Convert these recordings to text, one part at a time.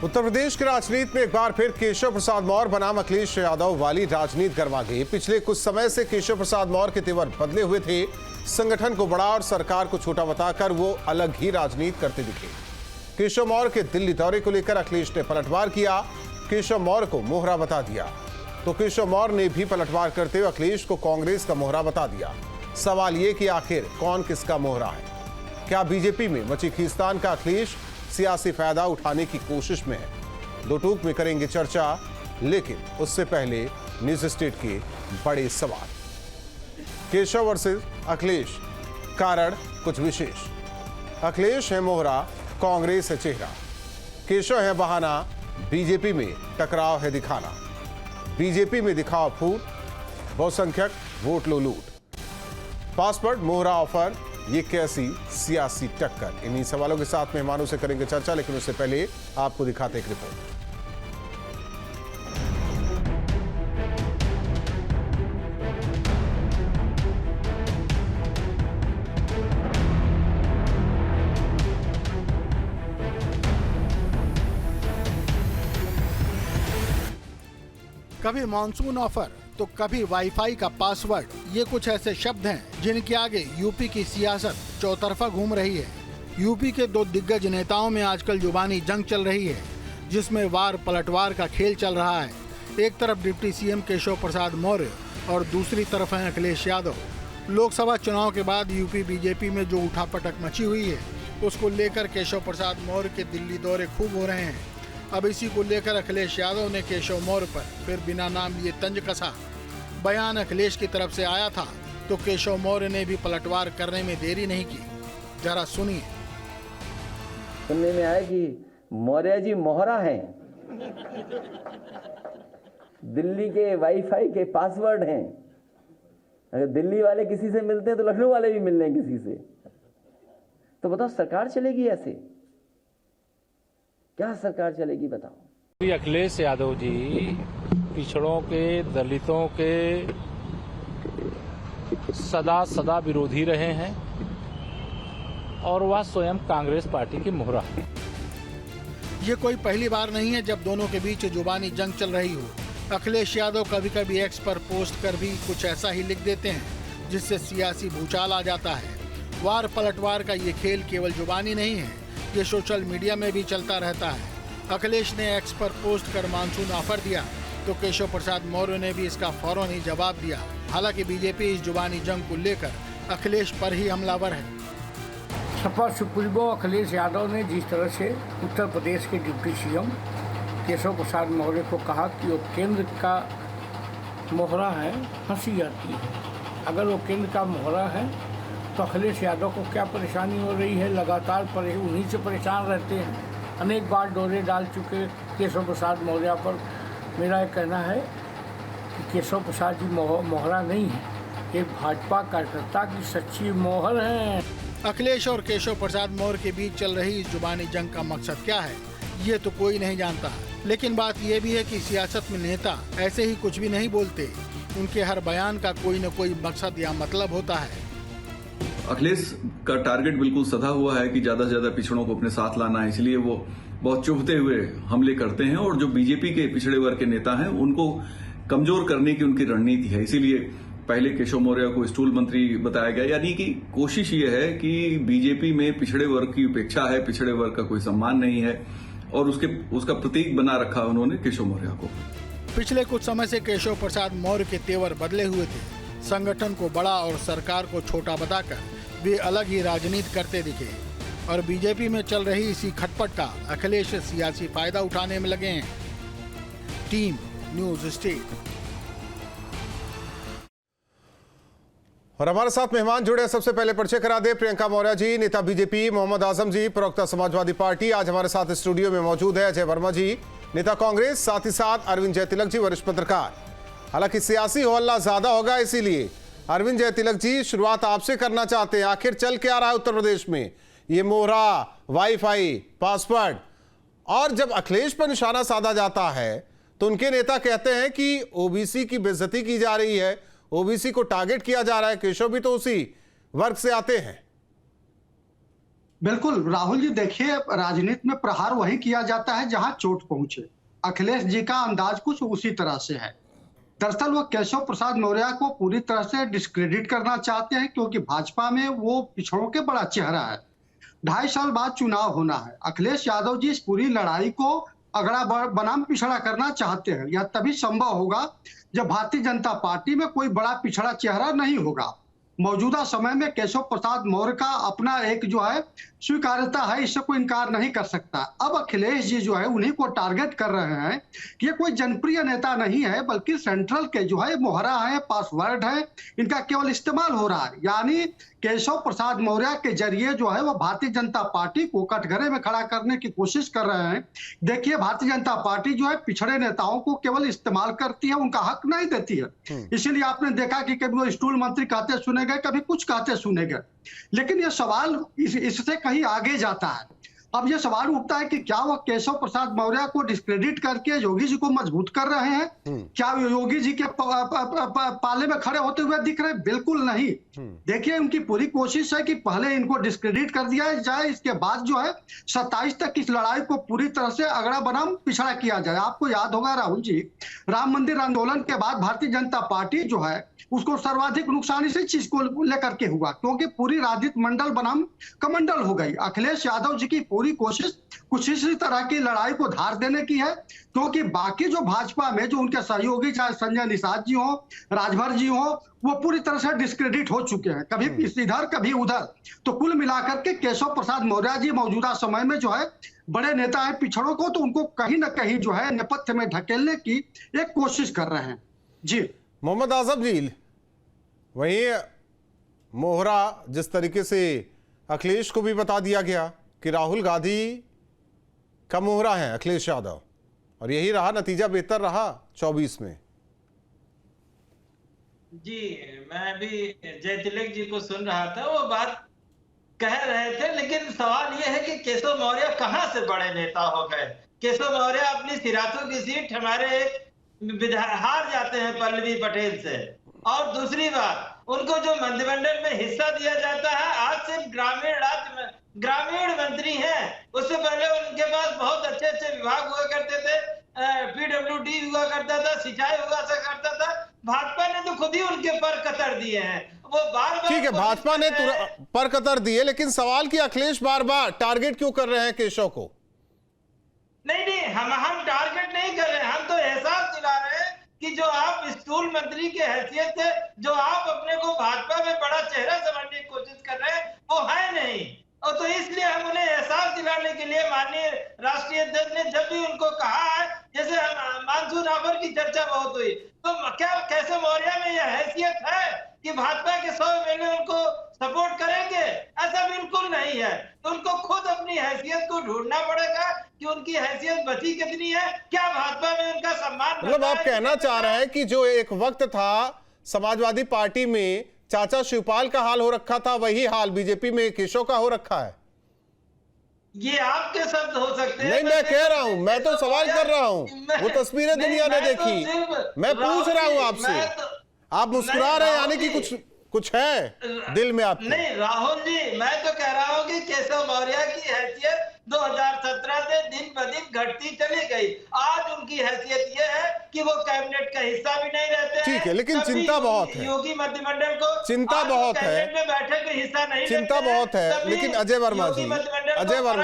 उत्तर प्रदेश की राजनीति में एक बार फिर केशव प्रसाद मौर्य बनाम अखिलेश यादव वाली राजनीति गरमा गई। पिछले कुछ समय से केशव प्रसाद मौर्य के तेवर बदले हुए थे। संगठन को बड़ा और सरकार को छोटा बताकर वो अलग ही राजनीति करते दिखे। केशव मौर्य के दिल्ली दौरे को लेकर अखिलेश ने पलटवार किया। केशव मौर्य को मोहरा बता दिया तो केशव मौर्य ने भी पलटवार करते हुए अखिलेश को कांग्रेस का मोहरा बता दिया। सवाल ये कि आखिर कौन किसका मोहरा है? क्या बीजेपी में मची खींचतान का अखिलेश सियासी फायदा उठाने की कोशिश में है? दो टूक में करेंगे चर्चा, लेकिन उससे पहले न्यूज स्टेट के बड़े सवाल। केशव वर्सेस अखिलेश, कारण कुछ विशेष। अखिलेश है मोहरा, कांग्रेस है चेहरा। केशव है बहाना, बीजेपी में टकराव है दिखाना। बीजेपी में दिखाओ फूट, बहुसंख्यक वोट लो लूट। पासवर्ड मोहरा ऑफर, ये कैसी सियासी टक्कर? इन्हीं सवालों के साथ मेहमानों से करेंगे चर्चा, लेकिन उससे पहले आपको दिखाते एक रिपोर्ट। कभी मॉनसून ऑफर तो कभी वाईफाई का पासवर्ड, ये कुछ ऐसे शब्द हैं जिनके आगे यूपी की सियासत चौतरफा घूम रही है। यूपी के दो दिग्गज नेताओं में आजकल जुबानी जंग चल रही है, जिसमें वार पलटवार का खेल चल रहा है। एक तरफ डिप्टी सीएम केशव प्रसाद मौर्य और दूसरी तरफ हैं अखिलेश यादव। लोकसभा चुनाव के बाद यूपी बीजेपी में जो उठापटक मची हुई है, उसको लेकर केशव प्रसाद मौर्य के दिल्ली दौरे खूब हो रहे हैं। अब इसी को लेकर अखिलेश यादव ने केशव मौर्य पर फिर बिना नाम लिए तंज कसा। बयान अखिलेश की तरफ से आया था तो केशव मौर्य ने भी पलटवार करने में देरी नहीं की। जरा सुनिए। सुनने में आया कि मौर्य जी मोहरा हैं, दिल्ली के वाईफाई के पासवर्ड हैं। अगर दिल्ली वाले किसी से मिलते हैं तो लखनऊ वाले भी मिल लें किसी से। तो बताओ सरकार चलेगी ऐसे? क्या सरकार चलेगी बताओ? अखिलेश यादव जी पिछड़ों के, दलितों के सदा विरोधी रहे हैं और वह स्वयं कांग्रेस पार्टी की मोहरा है। ये कोई पहली बार नहीं है जब दोनों के बीच जुबानी जंग चल रही हो। अखिलेश यादव कभी कभी एक्स पर पोस्ट कर भी कुछ ऐसा ही लिख देते हैं जिससे सियासी भूचाल आ जाता है। वार पलटवार का ये खेल केवल जुबानी नहीं है, ये सोशल मीडिया में भी चलता रहता है। अखिलेश ने एक्स पर पोस्ट कर मानसून ऑफर दिया तो केशव प्रसाद मौर्य ने भी इसका फौरन ही जवाब दिया। हालांकि बीजेपी इस जुबानी जंग को लेकर अखिलेश पर ही हमलावर है। सपा सुप्रीमो अखिलेश यादव ने जिस तरह से उत्तर प्रदेश के डिप्टी सीएम केशव प्रसाद मौर्य को कहा कि वो केंद्र का मोहरा है, हंसी आती है। अगर वो केंद्र का मोहरा है तो अखिलेश यादव को क्या परेशानी हो रही है? लगातार उन्हीं से परेशान रहते हैं। अनेक बार डोरे डाल चुके केशव प्रसाद मौर्य पर। मेरा ये कहना है कि केशव प्रसाद जी मोहरा नहीं है, ये भाजपा कार्यकर्ता की सच्ची मोहर है। अखिलेश और केशव प्रसाद मौर्य के बीच चल रही इस जुबानी जंग का मकसद क्या है, ये तो कोई नहीं जानता। लेकिन बात यह भी है कि सियासत में नेता ऐसे ही कुछ भी नहीं बोलते। उनके हर बयान का कोई न कोई मकसद या मतलब होता है। अखिलेश का टारगेट बिल्कुल सधा हुआ है कि ज्यादा से ज्यादा पिछड़ों को अपने साथ लाना है, इसलिए वो बहुत चुभते हुए हमले करते हैं और जो बीजेपी के पिछड़े वर्ग के नेता हैं उनको कमजोर करने की उनकी रणनीति है। इसीलिए पहले केशव मौर्य को स्टूल मंत्री बताया गया, यानी कि कोशिश ये है कि बीजेपी में पिछड़े वर्ग की उपेक्षा है, पिछड़े वर्ग का कोई सम्मान नहीं है और उसका प्रतीक बना रखा उन्होंने केशव मौर्य को। पिछले कुछ समय से केशव प्रसाद मौर्य के तेवर बदले हुए थे। संगठन को बड़ा और सरकार को छोटा बताकर वे अलग ही राजनीति करते दिखे और बीजेपी में चल रही इसी खटपट का अखिलेश सियासी फायदा उठाने में लगे हैं। Team news state. और हमारे साथ मेहमान जुड़े, सबसे पहले परिचय करा दे। प्रियंका मौर्य जी, नेता बीजेपी। मोहम्मद आजम जी, प्रवक्ता समाजवादी पार्टी, आज हमारे साथ स्टूडियो में मौजूद है। अजय वर्मा जी, नेता कांग्रेस। साथ ही साथ अरविंद जय तिलक जी, वरिष्ठ पत्रकार। हालांकि सियासी हल्ला ज्यादा होगा, इसीलिए अरविंद जय तिलक जी शुरुआत आपसे करना चाहते हैं। आखिर चल क्या रहा है उत्तर प्रदेश में? ये मोहरा, वाईफाई, पासवर्ड, और जब अखिलेश पर निशाना साधा जाता है तो उनके नेता कहते हैं कि ओबीसी की बेइज्जती की जा रही है, ओबीसी को टारगेट किया जा रहा है। केशव भी तो उसी वर्ग से आते हैं। बिल्कुल राहुल जी, देखिए राजनीति में प्रहार वही किया जाता है जहां चोट पहुंचे। अखिलेश जी का अंदाज कुछ उसी तरह से है। दरअसल वो केशव प्रसाद मौर्य को पूरी तरह से डिस्क्रेडिट करना चाहते हैं, क्योंकि भाजपा में वो पिछड़ों के बड़ा चेहरा है। 2.5 साल बाद चुनाव होना है। अखिलेश यादव जी इस पूरी लड़ाई को अगड़ा बनाम पिछड़ा करना चाहते हैं। यह तभी संभव होगा जब भारतीय जनता पार्टी में कोई बड़ा पिछड़ा चेहरा नहीं होगा। मौजूदा समय में केशव प्रसाद मौर्य का अपना एक जो है स्वीकार्यता है, इससे कोई इनकार नहीं कर सकता। अब अखिलेश जी जो है उन्हीं को टारगेट कर रहे हैं कि ये कोई जनप्रिय नेता नहीं है, बल्कि सेंट्रल के जो है मोहरा है, पासवर्ड है, इनका केवल इस्तेमाल हो रहा है। यानी केशव प्रसाद मौर्य के जरिए जो है वो भारतीय जनता पार्टी को कटघरे में खड़ा करने की कोशिश कर रहे हैं। देखिए, भारतीय जनता पार्टी जो है पिछड़े नेताओं को केवल इस्तेमाल करती है, उनका हक नहीं देती है। इसीलिए आपने देखा कि कभी वो स्टूल मंत्री कहते सुने गए, कभी कुछ कहते सुने गए। लेकिन ये सवाल इससे कहीं आगे जाता है। अब ये सवाल उठता है कि क्या वह केशव प्रसाद मौर्य को डिस्क्रेडिट करके योगी जी को मजबूत कर रहे हैं? क्या योगी जी के पाले में खड़े होते हुए दिख रहे हैं? बिल्कुल नहीं। देखिए, उनकी पूरी कोशिश है कि पहले इनको डिस्क्रेडिट कर दिया जाए, इसके बाद जो है 27 तक इस लड़ाई को पूरी तरह से अगड़ा बनाम पिछड़ा किया जाए। आपको याद होगा राहुल जी, राम मंदिर आंदोलन के बाद भारतीय जनता पार्टी जो है उसको सर्वाधिक नुकसान इसी चीज को लेकर के हुआ, क्योंकि पूरी राजनीति मंडल बनाम कमंडल हो गई। अखिलेश यादव जी की पूरी कोशिश कुछ इसी तरह की लड़ाई को धार देने की है, क्योंकि बाकी जो भाजपा में जो उनके सहयोगी चाहे संजय निषाद जी हो, राजभर जी हो, वो पूरी तरह से डिस्क्रेडिट हो चुके हैं, कभी इधर कभी उधर। तो कुल मिलाकर के केशव प्रसाद मौर्य जी मौजूदा समय में जो है बड़े नेता है पिछड़ों को, तो उनको कहीं ना कहीं जो है नेपथ्य में ढकेलने की एक कोशिश कर रहे हैं। जी मोहम्मद आजम जी, वहीं मोहरा जिस तरीके से अखिलेश को भी बता दिया गया कि राहुल गांधी का मोहरा है अखिलेश यादव, और यही रहा, नतीजा बेहतर रहा 24 में। जी, मैं भी जय तिलक जी को सुन रहा था, वो बात कह रहे थे, लेकिन सवाल यह है कि केशव मौर्य कहां से बड़े नेता हो गए। केशव मौर्य अपनी सिराथू की सीट हमारे हार जाते हैं पल्लवी पटेल से। और दूसरी बात, उनको जो मंत्रिमंडल में हिस्सा दिया जाता है, आज सिर्फ ग्रामीण मंत्री हैं। उससे पहले उनके पास बहुत अच्छे अच्छे विभाग हुआ करते थे, PWD हुआ करता था, सिंचाई हुआ करता था। भाजपा ने तो खुद ही उनके पर कतर दिए हैं। वो बार बार, ठीक है, भाजपा ने पर कतर दिए, लेकिन सवाल कि अखिलेश बार बार टारगेट क्यों कर रहे हैं केशव को? नहीं, हम टारगेट नहीं कर रहे हैं, हम तो एहसास दिला रहे हैं कि जो आप स्टूल मंत्री के हैसियत से जो आप अपने को भाजपा में बड़ा चेहरा समझने की कोशिश कर रहे हैं, वो है नहीं। और तो इसलिए हम उन्हें एहसास दिलाने के लिए माननीय राष्ट्रीय अध्यक्ष ने जब भी उनको कहा है, जैसे मानसून ऑफर की चर्चा बहुत हुई, तो क्या केशव मौर्य में यह हैसियत है कि भाजपा के 100 MLA उनको सपोर्ट करेंगे? ऐसा बिल्कुल नहीं है। तो उनको खुद अपनी हैसियत को ढूंढना पड़ेगा कि उनकी हैसियत बची कितनी है, क्या भाजपा में उनका सम्मान। मतलब आप कहना चाह रहे हैं कि जो एक वक्त था समाजवादी पार्टी में चाचा शिवपाल का हाल हो रखा था, वही हाल बीजेपी में केशव का हो रखा है? ये आपके शब्द हो सकते हैं। नहीं, मैं कह रहा हूं, मैं तो सवाल कर रहा हूं। वो तस्वीरें दुनिया ने देखी, मैं पूछ रहा हूं आपसे। आप मुस्कुरा रहे हैं, यानी कि कुछ है दिल में आपके? नहीं राहुल जी, मैं तो कह रहा हूं कि केशव मौर्य की हैसियत 2017 से दिन ब दिन घटती चली गई। आज उनकी हैसियत यह है कि वो कैबिनेट का हिस्सा भी नहीं रहते हैं। ठीक है, लेकिन चिंता बहुत है, योगी मंत्रिमंडल को चिंता बहुत है, में बैठे के हिस्सा नहीं, चिंता बहुत है। लेकिन अजय वर्मा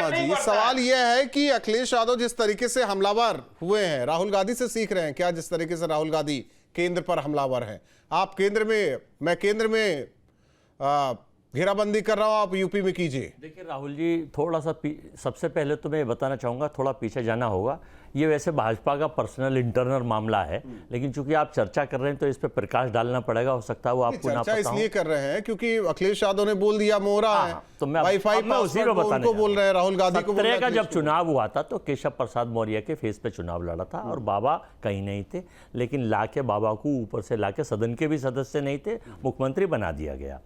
जी, ये सवाल यह है कि अखिलेश यादव जिस तरीके से हमलावर हुए हैं, राहुल गांधी से सीख रहे हैं क्या? जिस तरीके से राहुल गांधी केंद्र पर हमलावर हैं, आप केंद्र में, मैं केंद्र में घेराबंदी कर रहा हूं, आप यूपी में कीजिए। देखिए राहुल जी, थोड़ा सा सबसे पहले तो मैं बताना चाहूँगा, थोड़ा पीछे जाना होगा। ये वैसे भाजपा का पर्सनल इंटरनल मामला है, लेकिन चूंकि आप चर्चा कर रहे हैं तो इस पे प्रकाश डालना पड़ेगा। हो सकता है वो आपको ना पता हो। इसलिए कर रहे हैं क्योंकि अखिलेश यादव ने बोल दिया मोहरा है, तो मैं वाईफाई उसी को बताने को बोल रहे हैं, राहुल गांधी को बोल रहे हैं। का जब चुनाव हुआ था तो केशव प्रसाद मौर्य के फेस पे चुनाव लड़ा था, और बाबा कहीं नहीं थे, लेकिन लाके बाबा को ऊपर से लाके सदन के भी सदस्य नहीं थे, मुख्यमंत्री बना दिया गया।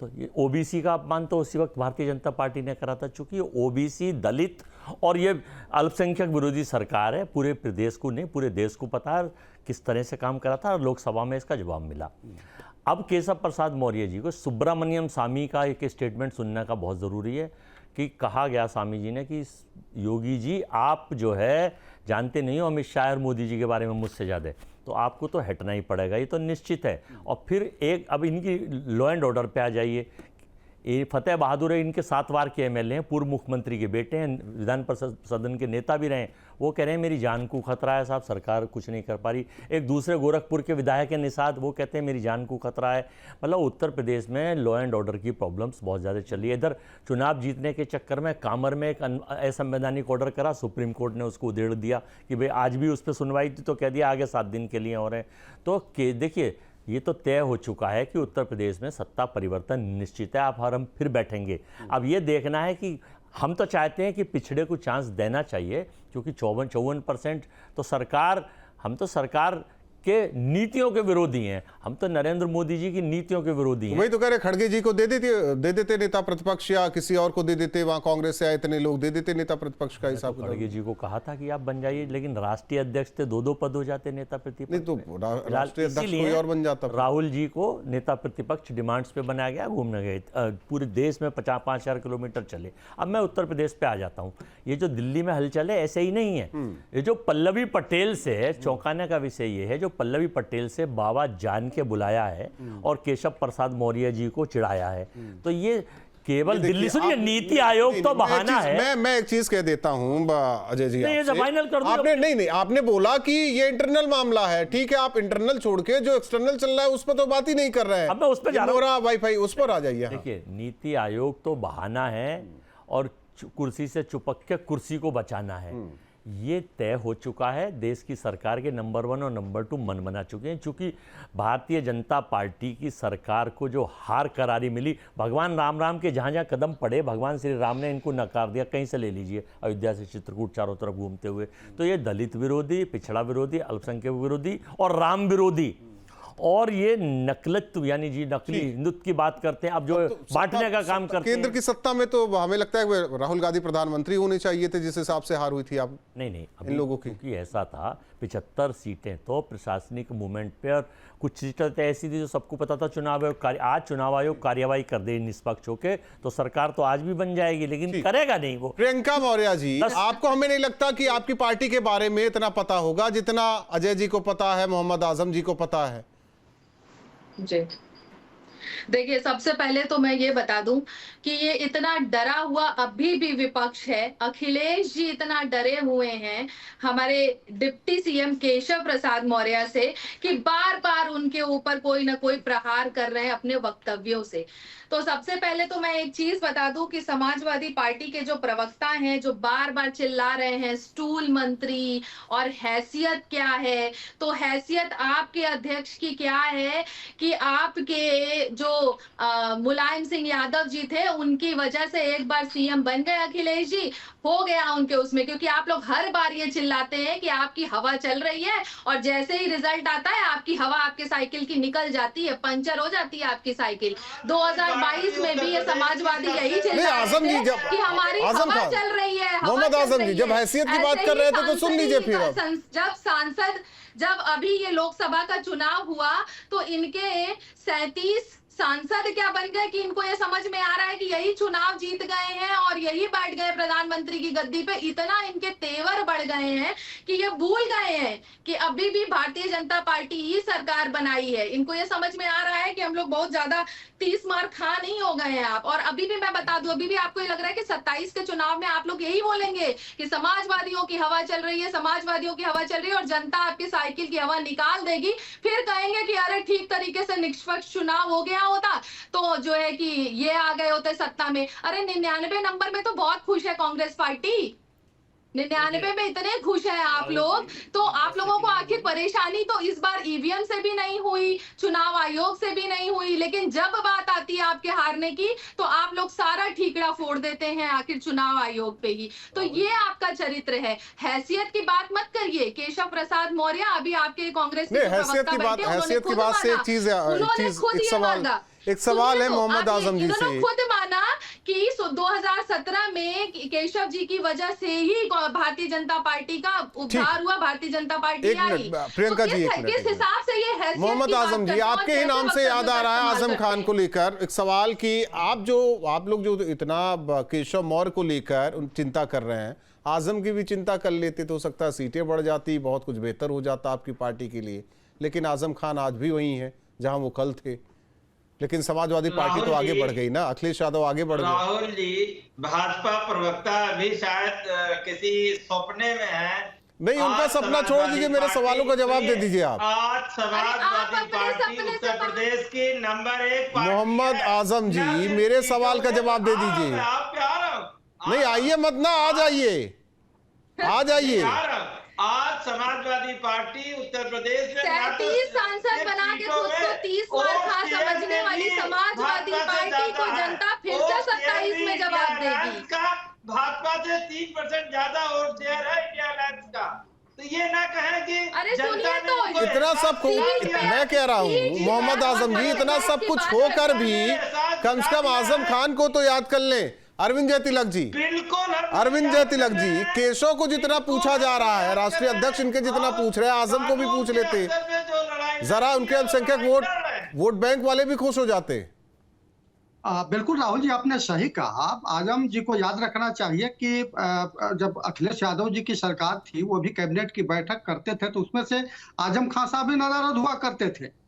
तो ये ओबीसी का अपमान तो उसी वक्त भारतीय जनता पार्टी ने करा था। चूंकि ओबीसी, दलित और ये अल्पसंख्यक विरोधी सरकार है, पूरे प्रदेश को नहीं पूरे देश को पता है किस तरह से काम करा था, और लोकसभा में इसका जवाब मिला। अब केशव प्रसाद मौर्य जी को सुब्रमण्यम स्वामी का एक स्टेटमेंट सुनने का बहुत ज़रूरी है। कि कहा गया स्वामी जी ने कि योगी जी आप जो है जानते नहीं हो अमित शाह और मोदी जी के बारे में मुझसे ज़्यादा, तो आपको तो हटना ही पड़ेगा, ये तो निश्चित है। और फिर एक अब इनकी लॉ एंड ऑर्डर पे आ जाइए। ये फतेह बहादुर है, इनके 7 बार के एमएलए हैं, पूर्व मुख्यमंत्री के बेटे हैं, विधान परिषद सदन के नेता भी रहे। वो कह रहे हैं मेरी जान को खतरा है साहब, सरकार कुछ नहीं कर पा रही। एक दूसरे गोरखपुर के विधायक हैं निषाद, वो कहते हैं मेरी जान को खतरा है। मतलब उत्तर प्रदेश में लॉ एंड ऑर्डर की प्रॉब्लम्स बहुत ज़्यादा चल रही है। इधर चुनाव जीतने के चक्कर में कामर में एक असंवैधानिक ऑर्डर करा, सुप्रीम कोर्ट ने उसको उधेड़ दिया कि भाई आज भी उस पर सुनवाई थी तो कह दिया आगे 7 दिन के लिए हो रहे हैं। तो देखिए ये तो तय हो चुका है कि उत्तर प्रदेश में सत्ता परिवर्तन निश्चित है। आप हम फिर बैठेंगे। अब ये देखना है कि हम तो चाहते हैं कि पिछड़े को चांस देना चाहिए, क्योंकि 54% तो सरकार, हम तो सरकार के नीतियों के विरोधी हैं, हम तो नरेंद्र मोदी जी की नीतियों के विरोधी हैं। वही तो कह रहे खड़गे जी को दे देते नेता प्रतिपक्ष, या किसी और को दे देते, वहां कांग्रेस से आए इतने लोग दे देते नेता प्रतिपक्ष का हिसाब। तो खड़गे जी को कहा था कि आप बन जाइए, लेकिन राष्ट्रीय अध्यक्ष थे, 2-2 पद हो जाते नेता प्रतिपक्ष। नहीं तो राष्ट्रीय अध्यक्ष कोई और बन जाता। राहुल जी को नेता प्रतिपक्ष डिमांड्स पे बनाया गया, घूमने गए, पूरे देश में 50,000 किलोमीटर चले। अब मैं उत्तर प्रदेश पे आ जाता हूँ। ये जो दिल्ली में हलचल है ऐसे ही नहीं है। ये जो पल्लवी पटेल से, चौंकाने का विषय ये है, जो पल्लवी पटेल से बाबा जान के बुलाया है और केशव प्रसाद मौर्य जी को चिढ़ाया है, तो ये केवल दिल्ली, सुनिए, नीति आयोग तो बहाना है। मैं एक चीज कह देता हूं अजय जी, ये फाइनल कर दो। आपने आपने बोला कि ये इंटरनल मामला है, ठीक है, आप इंटरनल छोड़ के जो एक्सटर्नल चल रहा है उस पर तो बात ही नहीं कर रहे हैं। अब मैं उस पर जा रहा हूं, वाईफाई उस पर आ जाइए। देखिए नीति आयोग तो बहाना है और कुर्सी से चिपक के कुर्सी को बचाना है। ये तय हो चुका है। देश की सरकार के नंबर 1 और नंबर 2 मन बना चुके हैं, क्योंकि भारतीय जनता पार्टी की सरकार को जो हार करारी मिली, भगवान राम के जहाँ जहाँ कदम पड़े भगवान श्री राम ने इनको नकार दिया। कहीं से ले लीजिए, अयोध्या से चित्रकूट चारों तरफ घूमते हुए। तो ये दलित विरोधी, पिछड़ा विरोधी, अल्पसंख्यक विरोधी और राम विरोधी, और ये नकलत यानी जी नकली हिंदुत्व की बात करते हैं। अब जो बांटने का काम करते हैं। केंद्र की सत्ता में तो हमें लगता है राहुल गांधी प्रधानमंत्री होने चाहिए थे, जिस हिसाब से हार हुई थी। आप नहीं इन लोगों की, क्योंकि ऐसा था 75 सीटें तो प्रशासनिक मूवमेंट पे, और कुछ सीटें तो ऐसी थी जो सबको पता था चुनाव आयोग आज चुनाव आयोग कार्यवाही कर दे निष्पक्ष होकर, तो सरकार तो आज भी बन जाएगी, लेकिन करेगा नहीं वो। प्रियंका मौर्य जी, आपको, हमें नहीं लगता कि आपकी पार्टी के बारे में इतना पता होगा जितना अजय जी को पता है, मोहम्मद आजम जी को पता है। जी देखिए, सबसे पहले तो मैं ये बता दूं कि ये इतना डरा हुआ अभी भी विपक्ष है। अखिलेश जी इतना डरे हुए हैं हमारे डिप्टी सीएम केशव प्रसाद मौर्य से कि बार बार उनके ऊपर कोई ना कोई प्रहार कर रहे हैं अपने वक्तव्यों से। तो सबसे पहले तो मैं एक चीज बता दूं कि समाजवादी पार्टी के जो प्रवक्ता हैं, जो बार बार चिल्ला रहे हैं स्टूल मंत्री और हैसियत क्या है, तो हैसियत आपके अध्यक्ष की क्या है कि आपके जो मुलायम सिंह यादव जी थे, उनकी वजह से एक बार सीएम बन गए अखिलेश जी, हो गया उनके उसमें, क्योंकि आप लोग हर बार ये चिल्लाते हैं कि आपकी हवा चल रही है और जैसे ही रिजल्ट आता है आपकी हवा आपके साइकिल की निकल जाती है, पंचर हो जाती है आपकी साइकिल। 2022 में भी ये समाजवादी यही चिल्ला रहे थे कि हमारी हवा चल रही है। मोहम्मद आजम जी जब हैसियत की बात कर रहे थे तो सुन लीजिए फिर। जब अभी ये लोकसभा का चुनाव हुआ तो इनके 37 सांसद क्या बन गए कि इनको ये समझ में आ रहा है कि यही चुनाव जीत गए हैं और यही बैठ गए प्रधानमंत्री की गद्दी पे। इतना इनके तेवर बढ़ गए हैं कि ये भूल गए हैं कि अभी भी भारतीय जनता पार्टी ही सरकार बनाई है। इनको ये समझ में आ रहा है कि हम लोग बहुत ज्यादा 30 मार खा नहीं हो गए हैं आप। और अभी भी मैं बता दूं, अभी भी आपको ये लग रहा है कि 27 के चुनाव में आप लोग यही बोलेंगे कि समाजवादियों की हवा चल रही है, समाजवादियों की हवा चल रही है और जनता आपकी साइकिल की हवा निकाल देगी। फिर कहेंगे कि अरे ठीक तरीके से निष्पक्ष चुनाव हो गया होता तो जो है कि ये आ गए होते सत्ता में। अरे 99 नंबर में तो बहुत खुश है कांग्रेस पार्टी, 99 में इतने खुश हैं आप लोग। तो आप लोगों को आखिर परेशानी तो इस बार ईवीएम से भी नहीं हुई, चुनाव आयोग से भी नहीं हुई, लेकिन जब बात आती है आपके हारने की तो आप लोग सारा ठीकरा फोड़ देते हैं आखिर चुनाव आयोग पे ही। तो ये आपका चरित्र है। हैसियत की बात मत करिए। केशव प्रसाद मौर्य अभी आपके कांग्रेस के हैसियत की बात से एक सवाल है मोहम्मद आजम जी से। खुद माना कि 2017 में केशव जी की वजह से ही भारतीय जनता पार्टी का उद्धार हुआ, भारतीय जनता पार्टी आई। प्रियंका जी, किस हिसाब से ये हैसियत मोहम्मद आजम जी, आपके ही नाम से याद आ रहा है आजम खान को लेकर एक सवाल कि आप लोग जो इतना केशव मौर्य को लेकर चिंता कर रहे हैं, आजम की भी चिंता कर लेते तो हो सकता है सीटें बढ़ जाती, बहुत कुछ बेहतर हो जाता आपकी पार्टी के लिए। लेकिन आजम खान आज भी वही है जहां वो कल थे। लेकिन समाजवादी पार्टी तो आगे बढ़ गई ना, अखिलेश यादव आगे बढ़ गए। राहुल जी, भाजपा प्रवक्ता अभी शायद किसी सपने में है। नहीं, उनका सपना छोड़ दीजिए, मेरे सवालों का जवाब दे दीजिए आप। आज समाजवादी पार्टी उत्तर प्रदेश की नंबर 1 पार्टी मोहम्मद आजम जी, मेरे सवाल का जवाब दे दीजिए। आप प्यार नहीं, आइए मत ना, आ जाइए, आ जाइए। आज समाजवादी पार्टी उत्तर प्रदेश में 37 सांसद बना के खुद को 30 बार खा समझने वाली समाजवादी पार्टी को जनता फिर से 27 में जवाब देगी। भाजपा से 3% ज्यादा वोट शेयर है इंडिया अलायंस का। तो ये ना कहें कि अरे सुनिए तो, इतना सब मैं कह रहा हूँ मोहम्मद आजम जी, इतना सब कुछ होकर भी कम से कम आजम खान को तो याद कर लें। अरविंद जय तिलक जी, बिल्कुल अरविंद जय तिलक जी, केशव को जितना पूछा जा रहा है, राष्ट्रीय अध्यक्ष इनके जितना पूछ रहे हैं, आजम को भी पूछ लेते, जरा उनके अल्पसंख्यक वोट बैंक वाले भी खुश हो जाते। बिल्कुल राहुल जी, आपने सही कहा। आजम जी को याद रखना चाहिए कि जब अखिलेश यादव जी की सरकार थी, वो भी कैबिनेट की बैठक करते थे, तो उसमें से आजम खान साहब भी नाराज हुआ करते थे,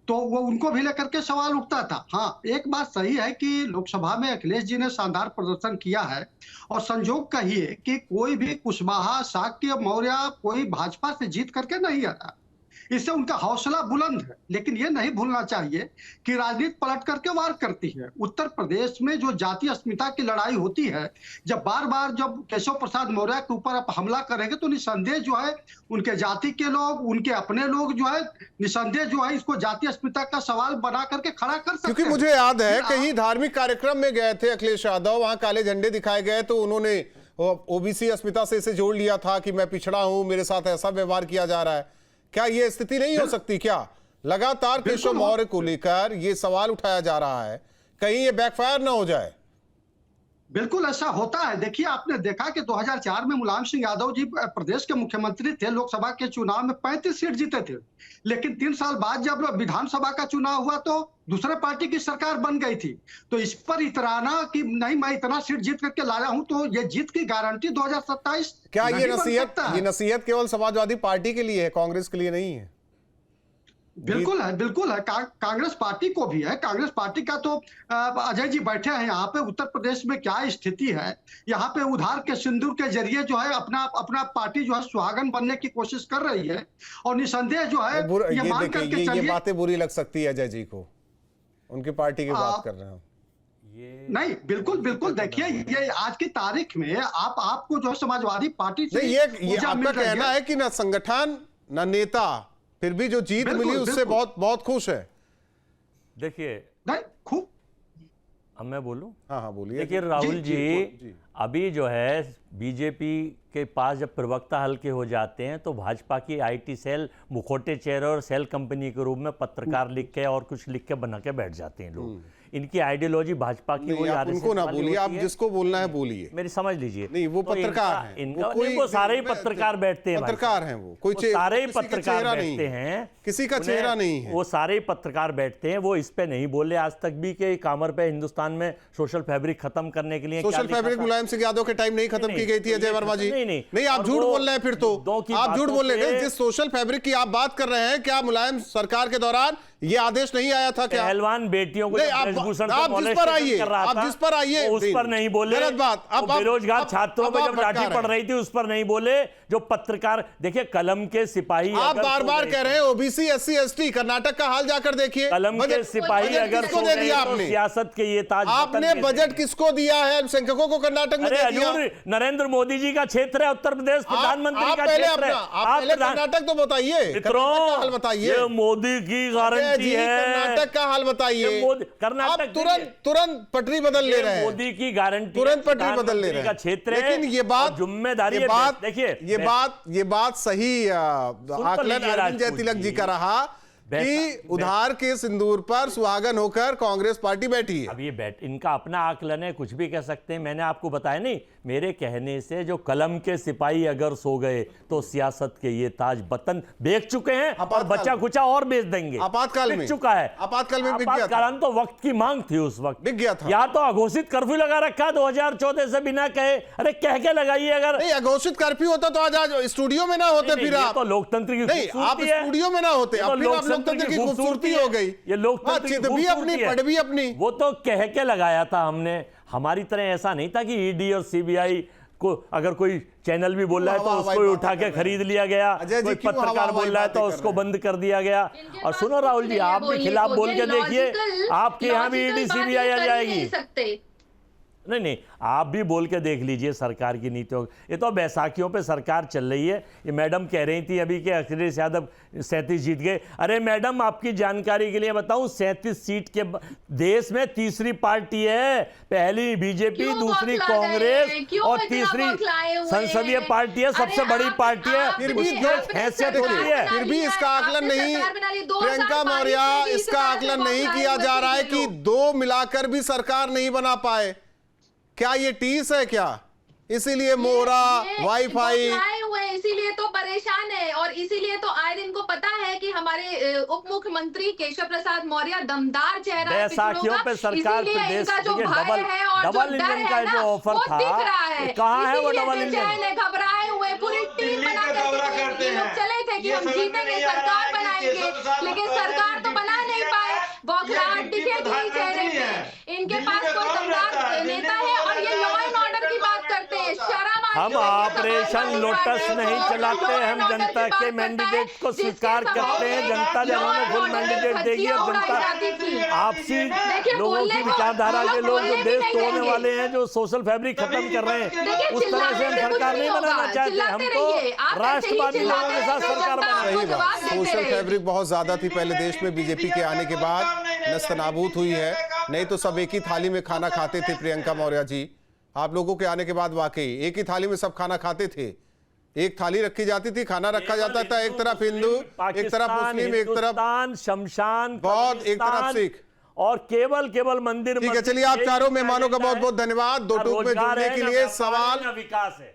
तो वो उनको भी लेकर के सवाल उठता था। हाँ, एक बात सही है कि लोकसभा में अखिलेश जी ने शानदार प्रदर्शन किया है, और संजोग कहिए कि कोई भी कुशवाहा, शाक्य, मौर्य कोई भाजपा से जीत करके नहीं आता, इससे उनका हौसला बुलंद है। लेकिन ये नहीं भूलना चाहिए कि राजनीति पलट करके वार करती है। उत्तर प्रदेश में जो जातीय अस्मिता की लड़ाई होती है, जब बार बार जब केशव प्रसाद मौर्य के ऊपर आप हमला करेंगे तो निसंदेह जो है उनके जाति के लोग, उनके अपने लोग जो है निसंदेह जो है इसको जातीय अस्मिता का सवाल बना करके खड़ा कर सकते हैं। क्योंकि मुझे याद है कहीं धार्मिक कार्यक्रम में गए थे अखिलेश यादव, वहां काले झंडे दिखाए गए तो उन्होंने ओबीसी अस्मिता से इसे जोड़ लिया था कि मैं पिछड़ा हूं, मेरे साथ ऐसा व्यवहार किया जा रहा है। क्या ये स्थिति नहीं हो सकती? क्या लगातार केशव मौर्य को लेकर ये सवाल उठाया जा रहा है, कहीं ये बैकफायर ना हो जाए? बिल्कुल ऐसा होता है। देखिए, आपने देखा कि 2004 में मुलायम सिंह यादव जी प्रदेश के मुख्यमंत्री थे, लोकसभा के चुनाव में 35 सीट जीते थे, लेकिन 3 साल बाद जब विधानसभा का चुनाव हुआ तो दूसरे पार्टी की सरकार बन गई थी। तो इस पर इतराना कि नहीं मैं इतना सीट जीत करके लाया हूं, तो ये जीत की गारंटी 2027 क्या ये नसीहत केवल समाजवादी पार्टी के लिए है, कांग्रेस के लिए नहीं है? बिल्कुल है, बिल्कुल है। कांग्रेस पार्टी को भी है। कांग्रेस पार्टी का तो अजय जी बैठे हैं यहाँ पे, उत्तर प्रदेश में क्या स्थिति है, यहाँ पे उधार के सिंदूर के जरिए जो है अपना पार्टी जो है सुहागन बनने की कोशिश कर रही है, और निसंदेह जो है ये मान करके चलिए, ये बातें बुरी लग सकती है अजय जी को, उनकी पार्टी की बात कर रहे हैं। नहीं, बिल्कुल बिल्कुल। देखिए, ये आज की तारीख में आपको जो समाजवादी पार्टी से ये आपका कहना है कि ना संगठन ना नेता, फिर भी जो जीत मिली उससे बहुत बहुत खुश है। देखिए, खूब। अब मैं बोलूं? हाँ बोलिए। देखिए राहुल जी, अभी जो है बीजेपी के पास जब प्रवक्ता हल्के हो जाते हैं तो भाजपा की आईटी सेल मुखौटे चेहरे और सेल कंपनी के रूप में पत्रकार लिख के और कुछ लिख के बना के बैठ जाते हैं लोग। इनकी आइडियोलॉजी भाजपा की वो उनको ना बोलिए, आप जिसको बोलना है बोलिए, मेरी समझ लीजिए। नहीं, वो पत्रकार हैं, वो सारे ही पत्रकार बैठते हैं, पत्रकार हैं वो, कोई सारे ही पत्रकार बैठते हैं, किसी का चेहरा नहीं है, वो सारे ही पत्रकार बैठते हैं। वो इस पे नहीं बोले आज तक भी कि कामर पे हिंदुस्तान में सोशल फैब्रिक खत्म करने के लिए सोशल फैब्रिक मुलायम सिंह यादव के टाइम नहीं खत्म की गई थी अजय वर्मा जी? नहीं, आप झूठ बोल रहे हैं। फिर तो आप झूठ बोल रहे हैं। जिस सोशल फैब्रिक की आप बात कर रहे हैं, क्या मुलायम सरकार के दौरान ये आदेश नहीं आया था? क्या पहलवान बेटियों को आप जिस पर आइए, आप जिस पर आइए उस पर नहीं बोले। गलत बात। अब बेरोजगार छात्रों पर जब लाठी पड़ रही थी उस पर नहीं बोले। जो पत्रकार, देखिए कलम के सिपाही, आप बार बार कह रहे हैं ओबीसी एससी एसटी, कर्नाटक का हाल जाकर देखिए। कलम के सिपाही अगर किसको दे दिया आपने? सियासत के ये ताज आपने बजट किसको दिया है? अल्पसंख्यकों को कर्नाटक में दे दिया। नरेंद्र मोदी जी का क्षेत्र है उत्तर प्रदेश, प्रधानमंत्री का क्षेत्र है। आप पहले कर्नाटक तो बताइए, मित्रों, बताइए मोदी की गारंटी है। कर्नाटक का हाल बताइए। कर्नाटक तुरंत पटरी बदल ले रहे हैं। मोदी की गारंटी, तुरंत पटरी बदल ले रहे हैं। क्षेत्र है, लेकिन ये बात जिम्मेदारी, देखिए ये बात सही आकलन अरविंद जय तिलक जी का रहा कि उधार के सिंदूर पर सुहागन होकर कांग्रेस पार्टी बैठी है। अब ये इनका अपना आकलन है, कुछ भी कह सकते हैं। मैंने आपको बताया नहीं, मेरे कहने से जो कलम के सिपाही अगर सो गए तो सियासत के ये ताज बतन बेच चुके हैं और बचा कुचा और बेच देंगे। आपातकाल में चुका है, आपातकाल में बिक गया था। आपातकाल तो वक्त की मांग थी, उस वक्त बिक गया था। या तो अघोषित कर्फ्यू लगा रखा 2014 से बिना कहे, अरे कह के लगाइए। अगर नहीं अघोषित कर्फ्यू होता तो आज स्टूडियो में ना होते। फिर आप तो लोकतंत्र की नहीं, आप स्टूडियो में ना होते, अब फिर आप लोकतंत्र की खूबसूरती हो गई। ये लोकतंत्र चित भी अपनी, पढ़ भी अपनी। वो तो कह के लगाया था हमने। हमारी तरह ऐसा नहीं था कि ईडी और सीबीआई को अगर कोई चैनल भी बोल रहा है तो उसको उठा के खरीद लिया गया, कोई पत्रकार बोल रहा है तो उसको बंद कर दिया गया। और सुनो राहुल जी, आप भी खिलाफ बोल के देखिए, आपके यहाँ भी ईडी सीबीआई आ जाएगी। नहीं, आप भी बोल के देख लीजिए सरकार की नीतियों। ये तो बैसाखियों पे सरकार चल रही है। ये मैडम कह रही थी अभी कि अखिलेश यादव 37 जीत गए। अरे मैडम, आपकी जानकारी के लिए बताऊं, 37 सीट के देश में तीसरी पार्टी है। पहली बीजेपी, दूसरी कांग्रेस और तीसरी संसदीय पार्टी है, सबसे बड़ी पार्टी है। फिर भी हैसियत होती है। फिर भी इसका आकलन नहीं, प्रियंका मौर्य, इसका आकलन नहीं किया जा रहा है कि दो मिलाकर भी सरकार नहीं बना पाए। क्या ये टीस है क्या? इसीलिए मोहरा, वाईफाई इसीलिए तो परेशान है। और इसीलिए तो आए दिन को पता है कि हमारे उप मुख्यमंत्री केशव प्रसाद मौर्य दमदार चेहरा है बैसाखियों पे सरकार प्रदेश डबल इंजन का जो ऑफर था, कहाँ है वो डबल इंजन? घबराए हुए पूरी टीम बनाकर ये लोग चले थे कि हम जीतेंगे, सरकार बनाएंगे, लेकिन सरकार तो बना नहीं पाए। बौखलाहट दिखेगी ही चेहरे पे। इनके पास कोई दमदार नेता है और ये लॉ एंड ऑर्डर की बात करते हैं। शर्म हम ऑपरेशन लोटस नहीं चलाते, हम जनता के मैंडेट को स्वीकार करते हैं। जनता जब हमें फुल मैंडेट देगी और जनता आपसी लोगों की विचारधारा के लोग जो देश तोड़ने वाले हैं, जो सोशल फैब्रिक खत्म कर रहे हैं, उस तरह से हम सरकार नहीं बनाना चाहते। हम तो राष्ट्रवादी लोगों के साथ सरकार बनाना। सोशल फैब्रिक बहुत ज्यादा थी पहले देश में, बीजेपी के आने के बाद नस्तनाबूद हुई है। नहीं तो सब एक ही थाली में खाना खाते थे। प्रियंका मौर्य जी, आप लोगों के आने के बाद वाकई एक ही थाली में सब खाना खाते थे। एक थाली रखी जाती थी, खाना रखा जाता था, एक तरफ हिंदू, एक तरफ मुस्लिम, एक तरफ शमशान, बौद्ध, एक तरफ सिख, और केवल मंदिर। ठीक है, चलिए आप चारों मेहमानों का बहुत बहुत धन्यवाद। दो टूक में जुड़ने के लिए। सवाल विकास है।